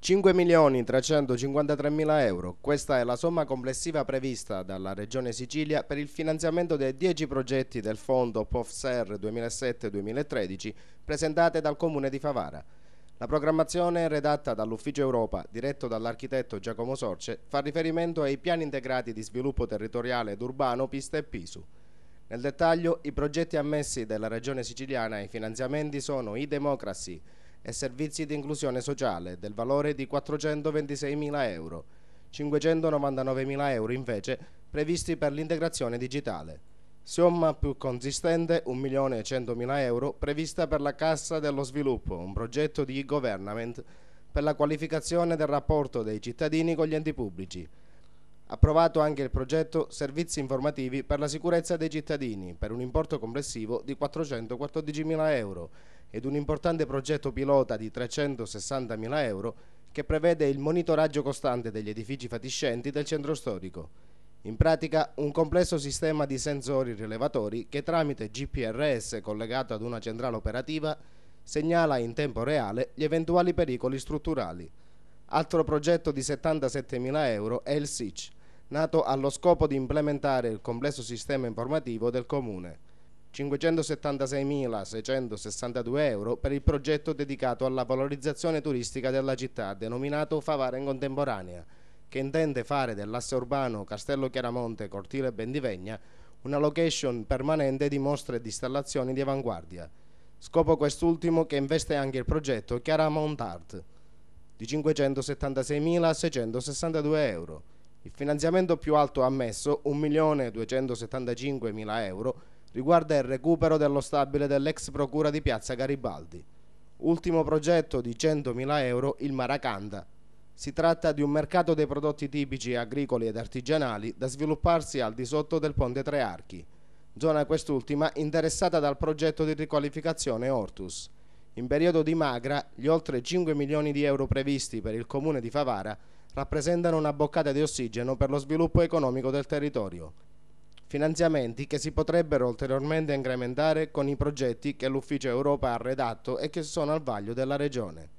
5.353.000 euro. Questa è la somma complessiva prevista dalla Regione Sicilia per il finanziamento dei 10 progetti del Fondo POFSER 2007-2013 presentate dal Comune di Favara. La programmazione redatta dall'Ufficio Europa, diretto dall'architetto Giacomo Sorce, fa riferimento ai piani integrati di sviluppo territoriale ed urbano Pista e Pisu. Nel dettaglio, i progetti ammessi dalla Regione Siciliana ai finanziamenti sono i Democracy e servizi di inclusione sociale del valore di 426.000 euro, 599.000 euro invece previsti per l'integrazione digitale. Somma più consistente 1.100.000 euro prevista per la Cassa dello Sviluppo, un progetto di e-government per la qualificazione del rapporto dei cittadini con gli enti pubblici. Approvato anche il progetto Servizi informativi per la sicurezza dei cittadini per un importo complessivo di 414.000 euro ed un importante progetto pilota di 360.000 euro che prevede il monitoraggio costante degli edifici fatiscenti del centro storico. In pratica un complesso sistema di sensori rilevatori che tramite GPRS collegato ad una centrale operativa segnala in tempo reale gli eventuali pericoli strutturali. Altro progetto di 77.000 euro è il SIC, nato allo scopo di implementare il complesso sistema informativo del Comune. 576.662 euro per il progetto dedicato alla valorizzazione turistica della città, denominato Favara in Contemporanea, che intende fare dell'asse urbano Castello Chiaramonte, Cortile e Bendivegna una location permanente di mostre e di installazioni di avanguardia. Scopo quest'ultimo che investe anche il progetto Chiaramont Art, di 576.662 euro. Il finanziamento più alto ammesso, 1.275.000 euro, riguarda il recupero dello stabile dell'ex procura di Piazza Garibaldi. Ultimo progetto di 100.000 euro, il Maracanda. Si tratta di un mercato dei prodotti tipici agricoli ed artigianali da svilupparsi al di sotto del Ponte Tre Archi, zona quest'ultima interessata dal progetto di riqualificazione Ortus. In periodo di magra, gli oltre 5 milioni di euro previsti per il Comune di Favara rappresentano una boccata di ossigeno per lo sviluppo economico del territorio. Finanziamenti che si potrebbero ulteriormente incrementare con i progetti che l'Ufficio Europa ha redatto e che sono al vaglio della Regione.